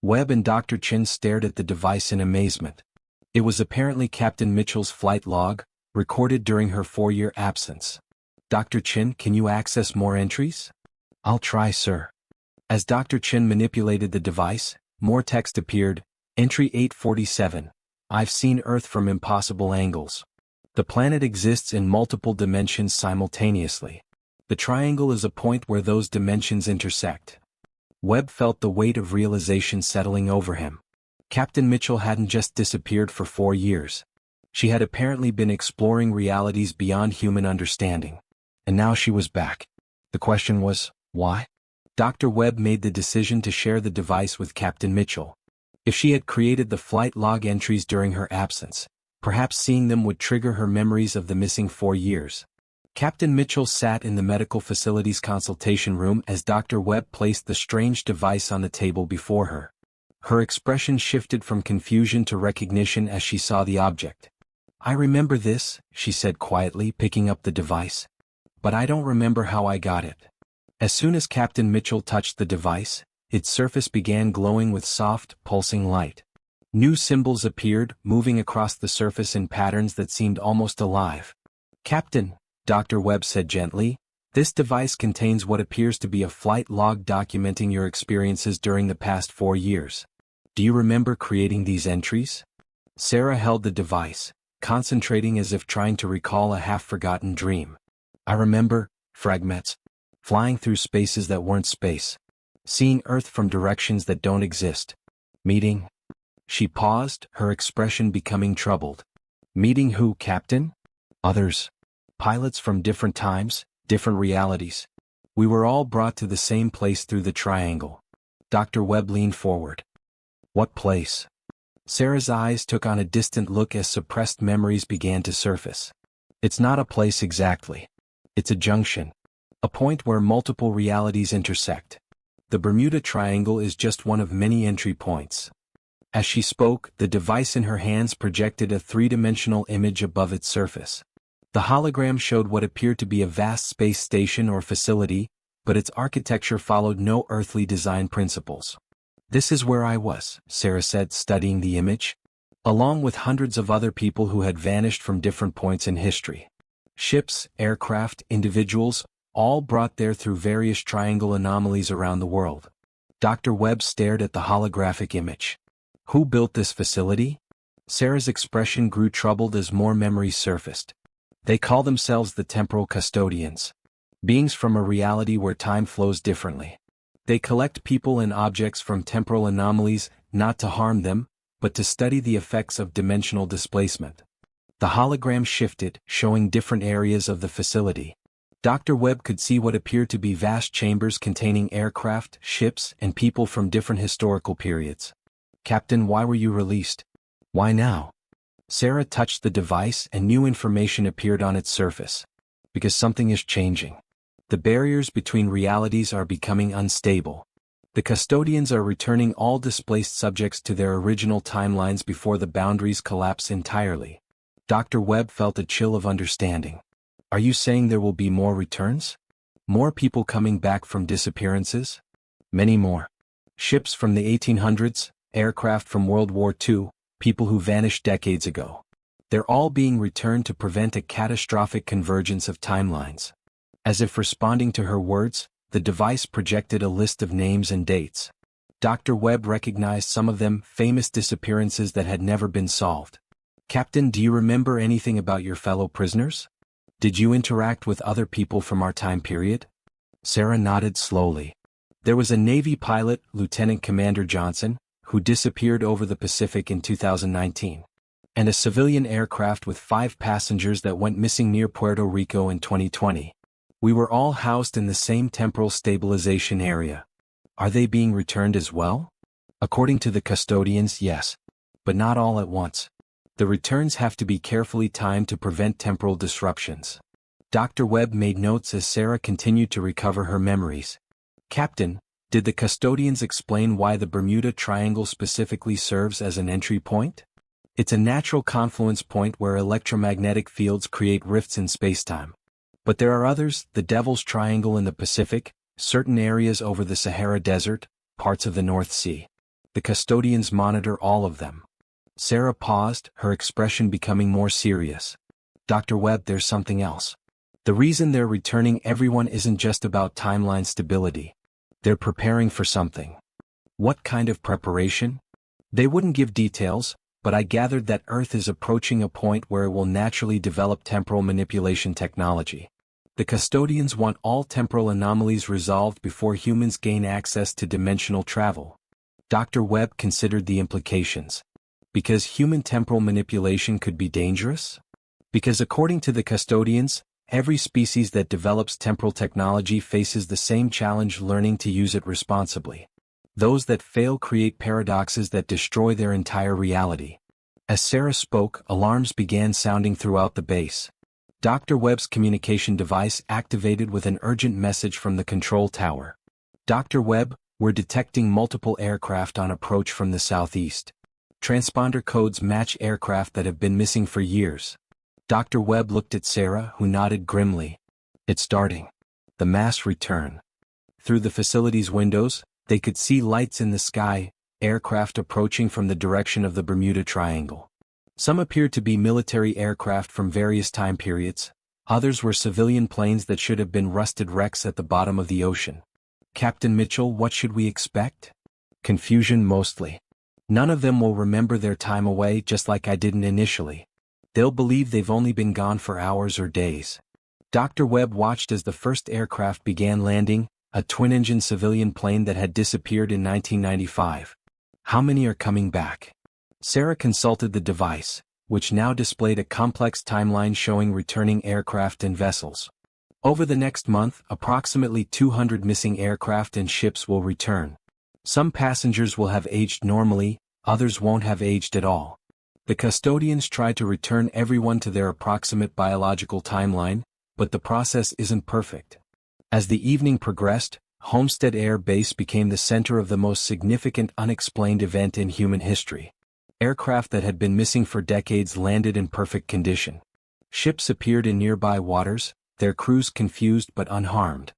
Webb and Dr. Chin stared at the device in amazement. It was apparently Captain Mitchell's flight log, recorded during her 4-year absence. Dr. Chin, can you access more entries? I'll try, sir. As Dr. Chin manipulated the device, more text appeared. Entry 847. I've seen Earth from impossible angles. The planet exists in multiple dimensions simultaneously. The triangle is a point where those dimensions intersect. Webb felt the weight of realization settling over him. Captain Mitchell hadn't just disappeared for 4 years. She had apparently been exploring realities beyond human understanding. And now she was back. The question was, why? Dr. Webb made the decision to share the device with Captain Mitchell. If she had created the flight log entries during her absence, perhaps seeing them would trigger her memories of the missing 4 years. Captain Mitchell sat in the medical facility's consultation room as Dr. Webb placed the strange device on the table before her. Her expression shifted from confusion to recognition as she saw the object. I remember this, she said quietly, picking up the device. But I don't remember how I got it. As soon as Captain Mitchell touched the device, its surface began glowing with soft, pulsing light. New symbols appeared, moving across the surface in patterns that seemed almost alive. Captain, Dr. Webb said gently, this device contains what appears to be a flight log documenting your experiences during the past 4 years. Do you remember creating these entries? Sarah held the device, concentrating as if trying to recall a half-forgotten dream. I remember, fragments, flying through spaces that weren't space, seeing Earth from directions that don't exist. Meeting? She paused, her expression becoming troubled. Meeting who, Captain? Others. Pilots from different times, different realities. We were all brought to the same place through the triangle. Dr. Webb leaned forward. What place? Sarah's eyes took on a distant look as suppressed memories began to surface. It's not a place exactly. It's a junction. A point where multiple realities intersect. The Bermuda Triangle is just one of many entry points. As she spoke, the device in her hands projected a 3-dimensional image above its surface. The hologram showed what appeared to be a vast space station or facility, but its architecture followed no earthly design principles. This is where I was, Sarah said, studying the image, along with hundreds of other people who had vanished from different points in history. Ships, aircraft, individuals, all brought there through various triangle anomalies around the world. Dr. Webb stared at the holographic image. Who built this facility? Sarah's expression grew troubled as more memories surfaced. They call themselves the temporal custodians. Beings from a reality where time flows differently. They collect people and objects from temporal anomalies, not to harm them, but to study the effects of dimensional displacement. The hologram shifted, showing different areas of the facility. Dr. Webb could see what appeared to be vast chambers containing aircraft, ships, and people from different historical periods. Captain, why were you released? Why now? Sarah touched the device and new information appeared on its surface. Because something is changing. The barriers between realities are becoming unstable. The custodians are returning all displaced subjects to their original timelines before the boundaries collapse entirely. Dr. Webb felt a chill of understanding. Are you saying there will be more returns? More people coming back from disappearances? Many more. Ships from the 1800s, aircraft from World War II, people who vanished decades ago. They're all being returned to prevent a catastrophic convergence of timelines. As if responding to her words, the device projected a list of names and dates. Dr. Webb recognized some of them, famous disappearances that had never been solved. Captain, do you remember anything about your fellow prisoners? Did you interact with other people from our time period? Sarah nodded slowly. There was a Navy pilot, Lieutenant Commander Johnson, who disappeared over the Pacific in 2019. And a civilian aircraft with 5 passengers that went missing near Puerto Rico in 2020. We were all housed in the same temporal stabilization area. Are they being returned as well? According to the custodians, yes. But not all at once. The returns have to be carefully timed to prevent temporal disruptions. Dr. Webb made notes as Sarah continued to recover her memories. Captain, did the custodians explain why the Bermuda Triangle specifically serves as an entry point? It's a natural confluence point where electromagnetic fields create rifts in spacetime. But there are others, the Devil's Triangle in the Pacific, certain areas over the Sahara Desert, parts of the North Sea. The custodians monitor all of them. Sarah paused, her expression becoming more serious. Dr. Webb, there's something else. The reason they're returning everyone isn't just about timeline stability. They're preparing for something. What kind of preparation? They wouldn't give details, but I gathered that Earth is approaching a point where it will naturally develop temporal manipulation technology. The custodians want all temporal anomalies resolved before humans gain access to dimensional travel. Dr. Webb considered the implications. Because human temporal manipulation could be dangerous? Because according to the custodians, every species that develops temporal technology faces the same challenge learning to use it responsibly. Those that fail create paradoxes that destroy their entire reality. As Sarah spoke, alarms began sounding throughout the base. Dr. Webb's communication device activated with an urgent message from the control tower. Dr. Webb, we're detecting multiple aircraft on approach from the southeast. Transponder codes match aircraft that have been missing for years. Dr. Webb looked at Sarah, who nodded grimly. It's starting. The mass return. Through the facility's windows, they could see lights in the sky, aircraft approaching from the direction of the Bermuda Triangle. Some appeared to be military aircraft from various time periods, others were civilian planes that should have been rusted wrecks at the bottom of the ocean. Captain Mitchell, what should we expect? Confusion mostly. None of them will remember their time away just like I didn't initially. They'll believe they've only been gone for hours or days. Dr. Webb watched as the first aircraft began landing, a twin-engine civilian plane that had disappeared in 1995. How many are coming back? Sarah consulted the device, which now displayed a complex timeline showing returning aircraft and vessels. Over the next month, approximately 200 missing aircraft and ships will return. Some passengers will have aged normally, others won't have aged at all. The custodians tried to return everyone to their approximate biological timeline, but the process isn't perfect. As the evening progressed, Homestead Air Base became the center of the most significant unexplained event in human history. Aircraft that had been missing for decades landed in perfect condition. Ships appeared in nearby waters, their crews confused but unharmed.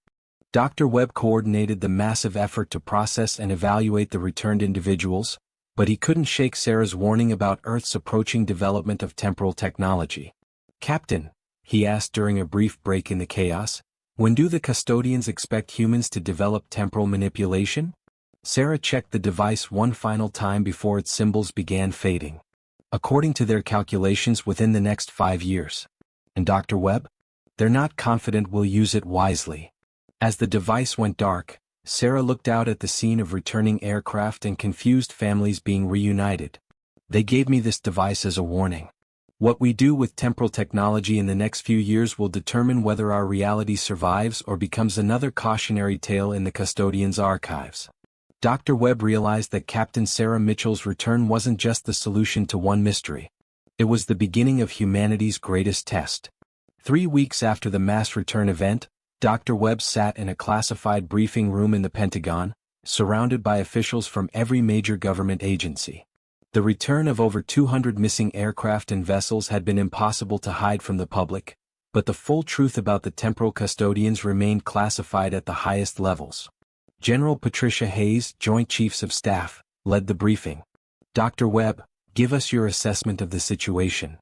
Dr. Webb coordinated the massive effort to process and evaluate the returned individuals, but he couldn't shake Sarah's warning about Earth's approaching development of temporal technology. Captain, he asked during a brief break in the chaos, when do the custodians expect humans to develop temporal manipulation? Sarah checked the device one final time before its symbols began fading. According to their calculations, within the next 5 years. And Dr. Webb? They're not confident we'll use it wisely. As the device went dark, Sarah looked out at the scene of returning aircraft and confused families being reunited. They gave me this device as a warning. What we do with temporal technology in the next few years will determine whether our reality survives or becomes another cautionary tale in the custodian's archives. Dr. Webb realized that Captain Sarah Mitchell's return wasn't just the solution to one mystery. It was the beginning of humanity's greatest test. 3 weeks after the mass return event, Dr. Webb sat in a classified briefing room in the Pentagon, surrounded by officials from every major government agency. The return of over 200 missing aircraft and vessels had been impossible to hide from the public, but the full truth about the temporal custodians remained classified at the highest levels. General Patricia Hayes, Joint Chiefs of Staff, led the briefing. Dr. Webb, give us your assessment of the situation.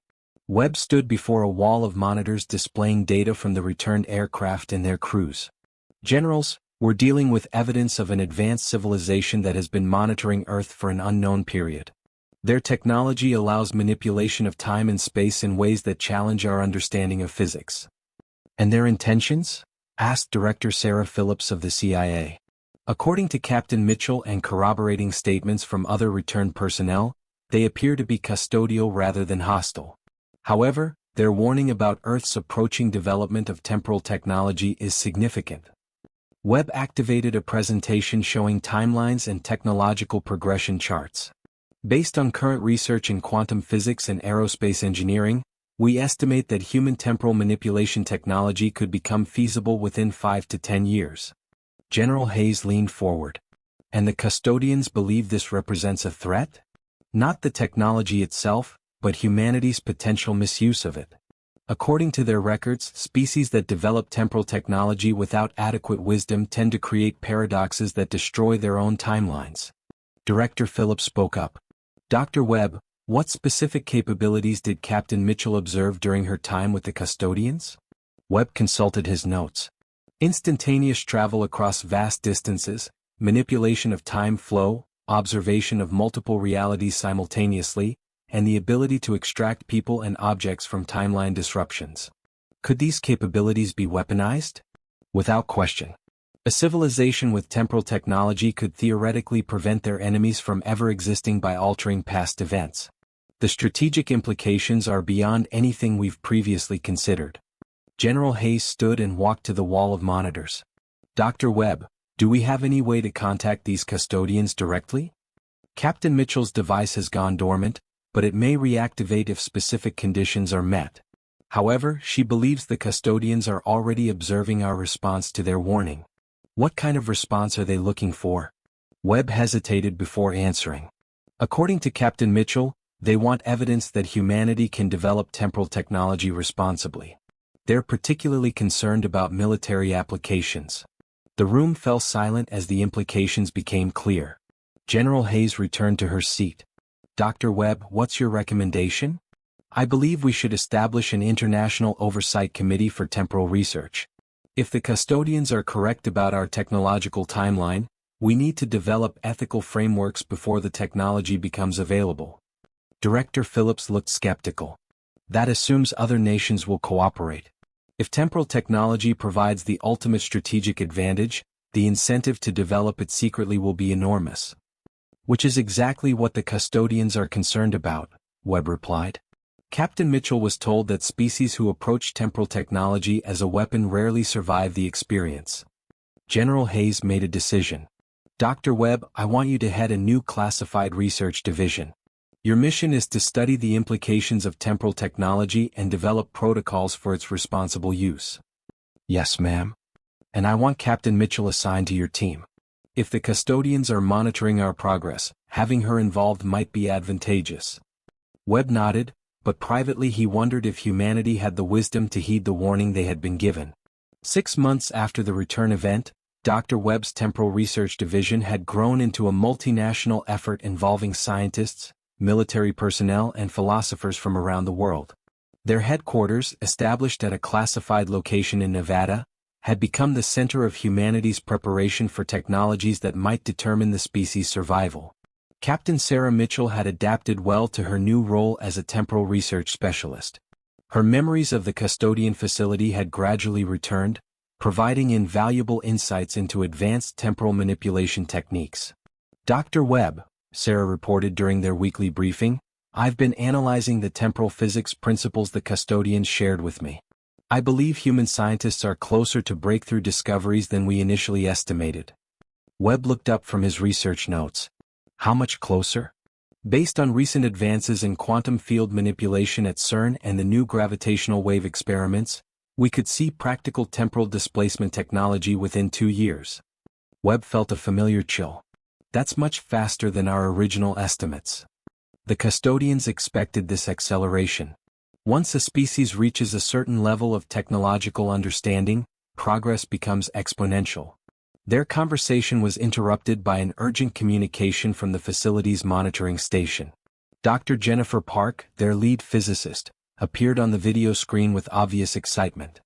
Webb stood before a wall of monitors displaying data from the returned aircraft and their crews. Generals, we're dealing with evidence of an advanced civilization that has been monitoring Earth for an unknown period. Their technology allows manipulation of time and space in ways that challenge our understanding of physics. And their intentions? Asked Director Sarah Phillips of the CIA. According to Captain Mitchell and corroborating statements from other returned personnel, they appear to be custodial rather than hostile. However, their warning about Earth's approaching development of temporal technology is significant. Webb activated a presentation showing timelines and technological progression charts. Based on current research in quantum physics and aerospace engineering, we estimate that human temporal manipulation technology could become feasible within 5 to 10 years. General Hayes leaned forward. And the custodians believe this represents a threat? Not the technology itself, but humanity's potential misuse of it. According to their records, species that develop temporal technology without adequate wisdom tend to create paradoxes that destroy their own timelines. Director Phillips spoke up. Dr. Webb, what specific capabilities did Captain Mitchell observe during her time with the custodians? Webb consulted his notes. Instantaneous travel across vast distances, manipulation of time flow, observation of multiple realities simultaneously, and the ability to extract people and objects from timeline disruptions. Could these capabilities be weaponized? Without question. A civilization with temporal technology could theoretically prevent their enemies from ever existing by altering past events. The strategic implications are beyond anything we've previously considered. General Hayes stood and walked to the wall of monitors. Dr. Webb, do we have any way to contact these custodians directly? Captain Mitchell's device has gone dormant, but it may reactivate if specific conditions are met. However, she believes the custodians are already observing our response to their warning. What kind of response are they looking for? Webb hesitated before answering. According to Captain Mitchell, they want evidence that humanity can develop temporal technology responsibly. They're particularly concerned about military applications. The room fell silent as the implications became clear. General Hayes returned to her seat. Dr. Webb, what's your recommendation? I believe we should establish an international oversight committee for temporal research. If the custodians are correct about our technological timeline, we need to develop ethical frameworks before the technology becomes available. Director Phillips looked skeptical. That assumes other nations will cooperate. If temporal technology provides the ultimate strategic advantage, the incentive to develop it secretly will be enormous. Which is exactly what the custodians are concerned about, Webb replied. Captain Mitchell was told that species who approach temporal technology as a weapon rarely survive the experience. General Hayes made a decision. Dr. Webb, I want you to head a new classified research division. Your mission is to study the implications of temporal technology and develop protocols for its responsible use. Yes, ma'am. And I want Captain Mitchell assigned to your team. If the custodians are monitoring our progress, having her involved might be advantageous. Webb nodded, but privately he wondered if humanity had the wisdom to heed the warning they had been given. 6 months after the return event, Dr. Webb's Temporal Research Division had grown into a multinational effort involving scientists, military personnel and philosophers from around the world. Their headquarters, established at a classified location in Nevada, had become the center of humanity's preparation for technologies that might determine the species' survival. Captain Sarah Mitchell had adapted well to her new role as a temporal research specialist. Her memories of the custodian facility had gradually returned, providing invaluable insights into advanced temporal manipulation techniques. Dr. Webb, Sarah reported during their weekly briefing, I've been analyzing the temporal physics principles the custodians shared with me. I believe human scientists are closer to breakthrough discoveries than we initially estimated. Webb looked up from his research notes. How much closer? Based on recent advances in quantum field manipulation at CERN and the new gravitational wave experiments, we could see practical temporal displacement technology within 2 years. Webb felt a familiar chill. That's much faster than our original estimates. The custodians expected this acceleration. Once a species reaches a certain level of technological understanding, progress becomes exponential. Their conversation was interrupted by an urgent communication from the facility's monitoring station. Dr. Jennifer Park, their lead physicist, appeared on the video screen with obvious excitement.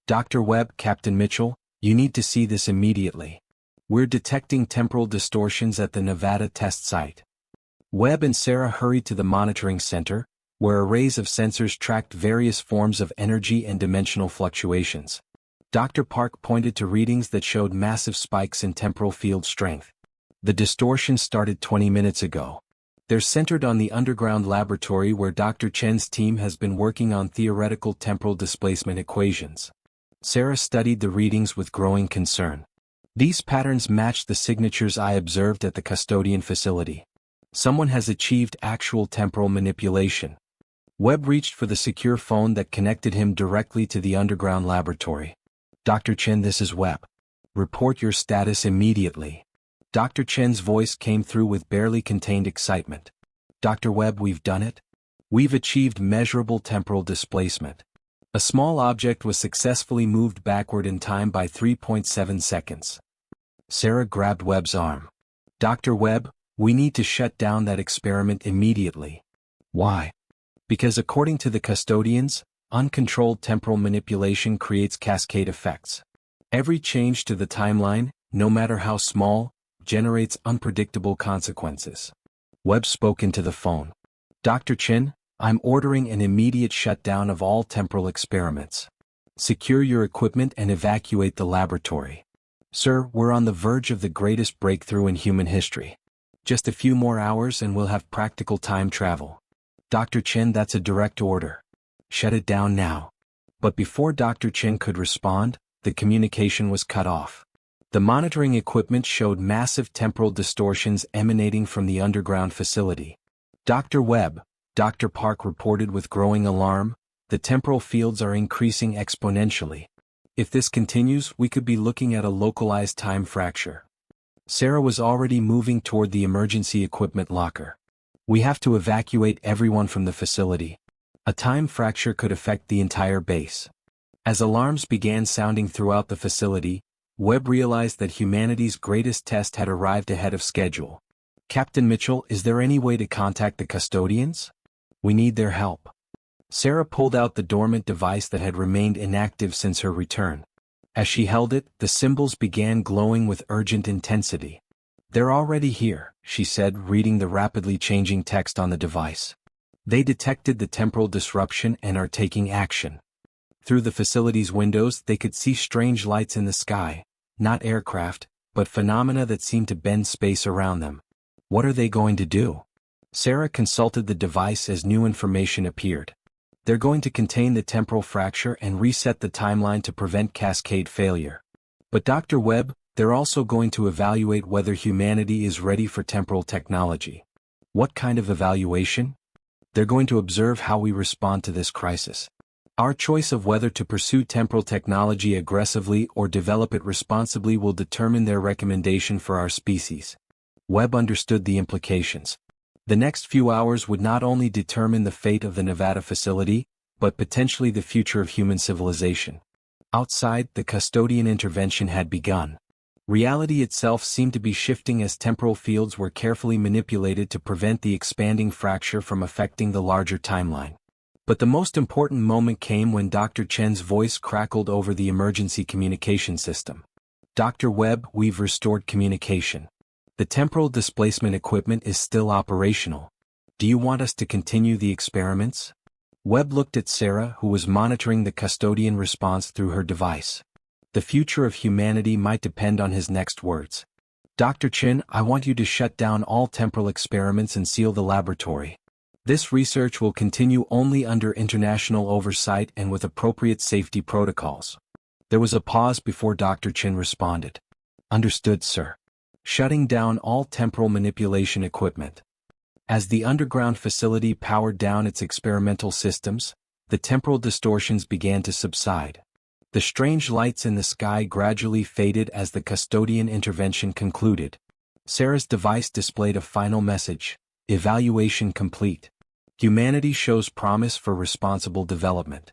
Dr. Webb, Captain Mitchell, you need to see this immediately. We're detecting temporal distortions at the Nevada test site. Webb and Sarah hurried to the monitoring center, where arrays of sensors tracked various forms of energy and dimensional fluctuations. Dr. Park pointed to readings that showed massive spikes in temporal field strength. The distortion started 20 minutes ago. They're centered on the underground laboratory where Dr. Chen's team has been working on theoretical temporal displacement equations. Sarah studied the readings with growing concern. These patterns matched the signatures I observed at the custodian facility. Someone has achieved actual temporal manipulation. Webb reached for the secure phone that connected him directly to the underground laboratory. Dr. Chen, this is Webb. Report your status immediately. Dr. Chen's voice came through with barely contained excitement. Dr. Webb, we've done it. We've achieved measurable temporal displacement. A small object was successfully moved backward in time by 3.7 seconds. Sarah grabbed Webb's arm. Dr. Webb, we need to shut down that experiment immediately. Why? Because according to the custodians, uncontrolled temporal manipulation creates cascade effects. Every change to the timeline, no matter how small, generates unpredictable consequences. Webb spoke into the phone. Dr. Chen, I'm ordering an immediate shutdown of all temporal experiments. Secure your equipment and evacuate the laboratory. Sir, we're on the verge of the greatest breakthrough in human history. Just a few more hours and we'll have practical time travel. Dr. Chen, that's a direct order. Shut it down now. But before Dr. Chen could respond, the communication was cut off. The monitoring equipment showed massive temporal distortions emanating from the underground facility. Dr. Webb, Dr. Park reported with growing alarm, the temporal fields are increasing exponentially. If this continues, we could be looking at a localized time fracture. Sarah was already moving toward the emergency equipment locker. We have to evacuate everyone from the facility. A time fracture could affect the entire base. As alarms began sounding throughout the facility, Webb realized that humanity's greatest test had arrived ahead of schedule. Captain Mitchell, is there any way to contact the custodians? We need their help. Sarah pulled out the dormant device that had remained inactive since her return. As she held it, the symbols began glowing with urgent intensity. They're already here, she said, reading the rapidly changing text on the device. They detected the temporal disruption and are taking action. Through the facility's windows, they could see strange lights in the sky, not aircraft, but phenomena that seemed to bend space around them. What are they going to do? Sarah consulted the device as new information appeared. They're going to contain the temporal fracture and reset the timeline to prevent cascade failure. But Dr. Webb, they're also going to evaluate whether humanity is ready for temporal technology. What kind of evaluation? They're going to observe how we respond to this crisis. Our choice of whether to pursue temporal technology aggressively or develop it responsibly will determine their recommendation for our species. Webb understood the implications. The next few hours would not only determine the fate of the Nevada facility, but potentially the future of human civilization. Outside, the custodian intervention had begun. Reality itself seemed to be shifting as temporal fields were carefully manipulated to prevent the expanding fracture from affecting the larger timeline. But the most important moment came when Dr. Chen's voice crackled over the emergency communication system. Dr. Webb, we've restored communication. The temporal displacement equipment is still operational. Do you want us to continue the experiments? Webb looked at Sarah, who was monitoring the custodian response through her device. The future of humanity might depend on his next words. Dr. Chen, I want you to shut down all temporal experiments and seal the laboratory. This research will continue only under international oversight and with appropriate safety protocols. There was a pause before Dr. Chen responded. Understood, sir. Shutting down all temporal manipulation equipment. As the underground facility powered down its experimental systems, the temporal distortions began to subside. The strange lights in the sky gradually faded as the custodian intervention concluded. Sarah's device displayed a final message: evaluation complete. Humanity shows promise for responsible development.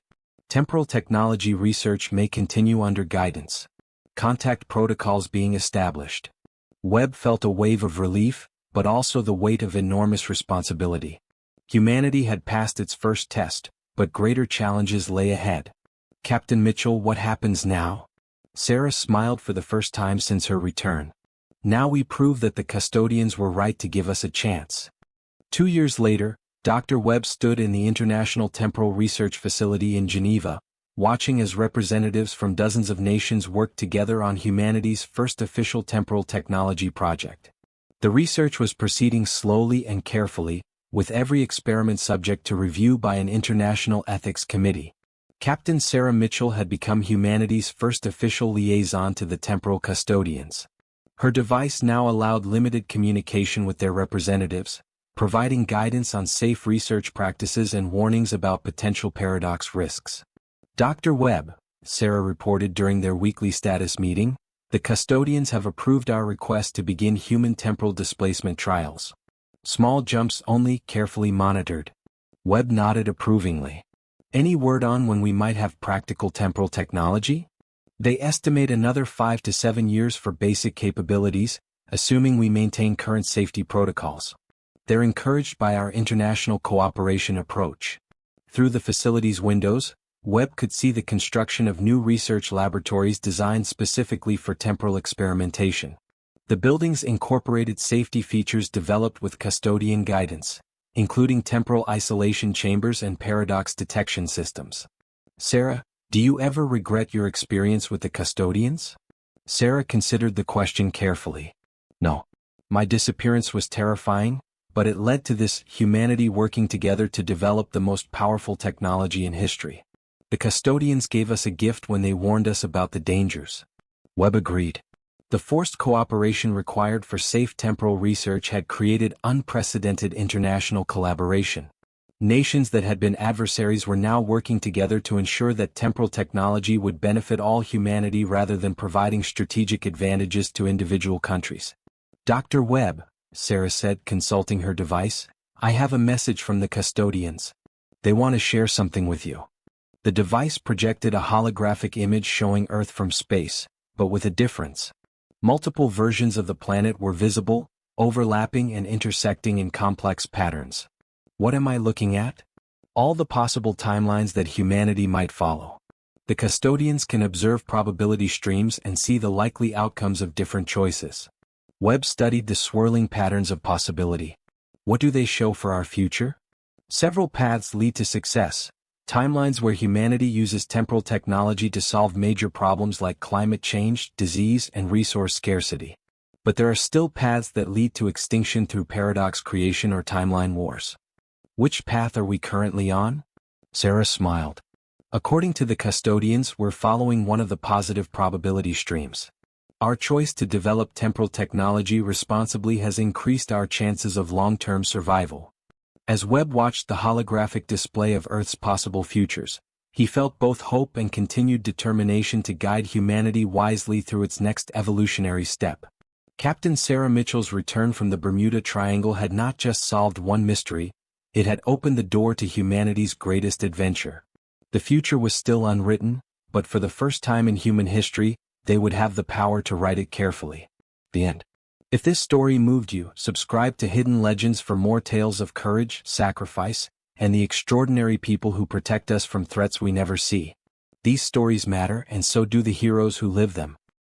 Temporal technology research may continue under guidance. Contact protocols being established. Webb felt a wave of relief, but also the weight of enormous responsibility. Humanity had passed its first test, but greater challenges lay ahead. Captain Mitchell, what happens now? Sarah smiled for the first time since her return. Now we prove that the custodians were right to give us a chance. 2 years later, Dr. Webb stood in the International Temporal Research Facility in Geneva, watching as representatives from dozens of nations worked together on humanity's first official temporal technology project. The research was proceeding slowly and carefully, with every experiment subject to review by an international ethics committee. Captain Sarah Mitchell had become humanity's first official liaison to the temporal custodians. Her device now allowed limited communication with their representatives, providing guidance on safe research practices and warnings about potential paradox risks. Dr. Webb, Sarah reported during their weekly status meeting, the custodians have approved our request to begin human temporal displacement trials. Small jumps only, carefully monitored. Webb nodded approvingly. Any word on when we might have practical temporal technology? They estimate another 5 to 7 years for basic capabilities, assuming we maintain current safety protocols. They're encouraged by our international cooperation approach. Through the facility's windows, Webb could see the construction of new research laboratories designed specifically for temporal experimentation. The buildings incorporated safety features developed with custodian guidance, including temporal isolation chambers and paradox detection systems. Sarah, do you ever regret your experience with the custodians? Sarah considered the question carefully. No. My disappearance was terrifying, but it led to this humanity working together to develop the most powerful technology in history. The custodians gave us a gift when they warned us about the dangers. Webb agreed. The forced cooperation required for safe temporal research had created unprecedented international collaboration. Nations that had been adversaries were now working together to ensure that temporal technology would benefit all humanity rather than providing strategic advantages to individual countries. Dr. Webb, Sarah said, consulting her device, I have a message from the custodians. They want to share something with you. The device projected a holographic image showing Earth from space, but with a difference. Multiple versions of the planet were visible, overlapping and intersecting in complex patterns. What am I looking at? All the possible timelines that humanity might follow. The custodians can observe probability streams and see the likely outcomes of different choices. Webb studied the swirling patterns of possibility. What do they show for our future? Several paths lead to success. Timelines where humanity uses temporal technology to solve major problems like climate change, disease, and resource scarcity. But there are still paths that lead to extinction through paradox creation or timeline wars. Which path are we currently on? Sarah smiled. According to the custodians, we're following one of the positive probability streams. Our choice to develop temporal technology responsibly has increased our chances of long-term survival. As Webb watched the holographic display of Earth's possible futures, he felt both hope and continued determination to guide humanity wisely through its next evolutionary step. Captain Sarah Mitchell's return from the Bermuda Triangle had not just solved one mystery, it had opened the door to humanity's greatest adventure. The future was still unwritten, but for the first time in human history, they would have the power to write it carefully. The end. If this story moved you, subscribe to Hidden Legends for more tales of courage, sacrifice, and the extraordinary people who protect us from threats we never see. These stories matter, and so do the heroes who live them.